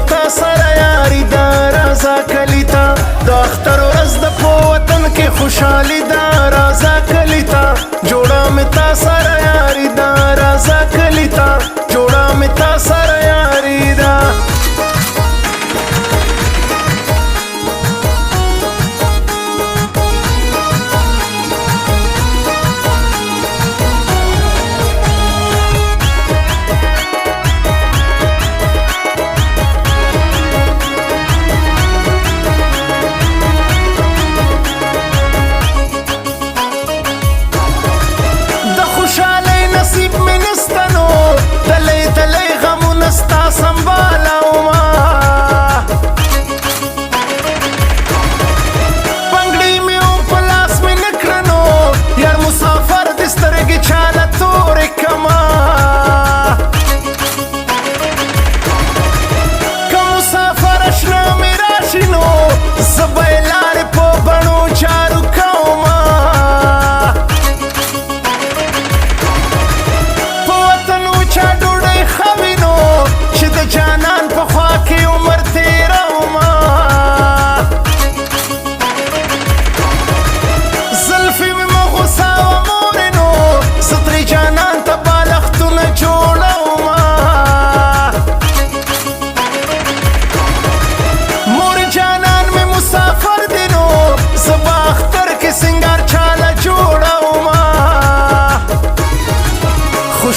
تا سره یاري دا رازا کلی تا د اختر ورځ د په وطن کې خوشحالي دا رازا کلی تا جوړه مې تا سره یاري دا رازا کلی تا جوړه مې تا سره یاري دا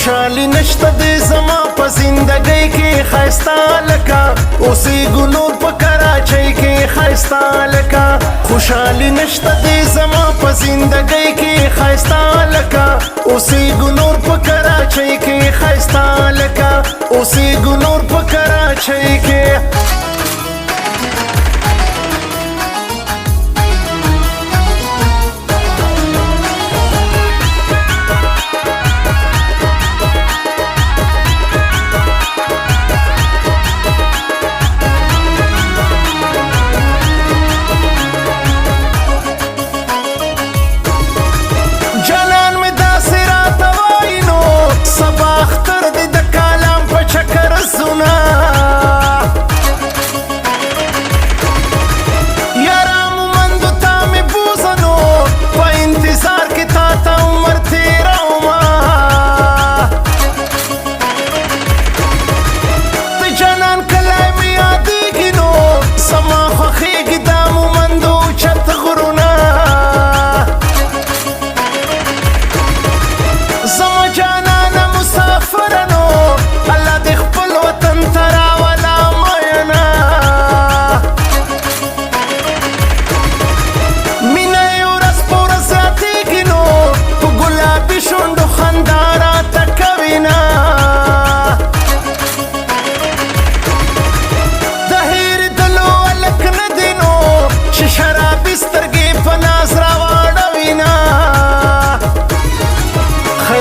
خوشحالي نشته د زما په زندګۍ کې ښایسته لکه اوسېږو نور په کراچۍ کې ښایسته لکه خوشحالي نشته د زما په زندګۍ کې ښایسته لکه اوسېږو نور په کراچۍ کې ښایسته لکه اوسېږو نور په کراچۍ کې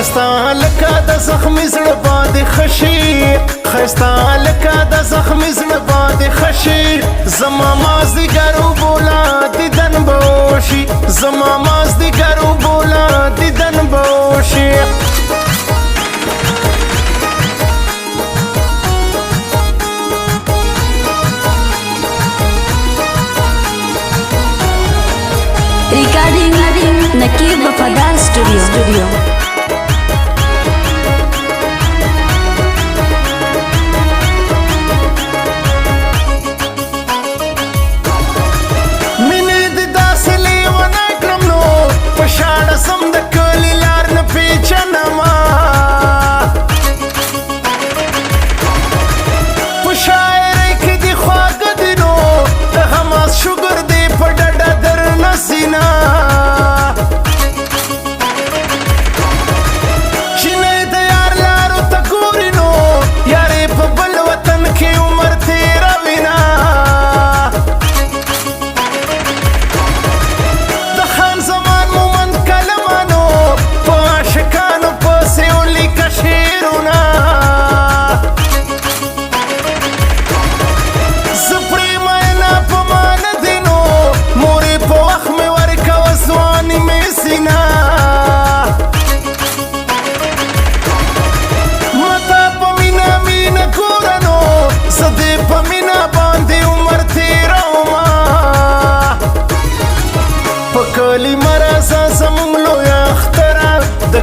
خستا لکه د زخمي زړه باندې خشي خستا لکه د زخمي زړه باندې خشي زما مازدیګر وبوله دیدن به وشي زما مازدیګر وبوله دیدن به وشي Recording Nakib Wafadar Studio.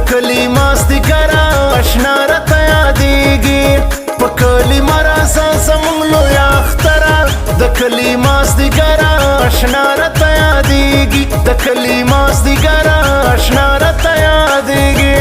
د کلی مازدیګره اشنا راته یادېږي په کلی مراسه زموږ لوی اختره د کلی مازدیګره اشنا راته یادېږي د کلی مازدیګره اشنا راته یادېږي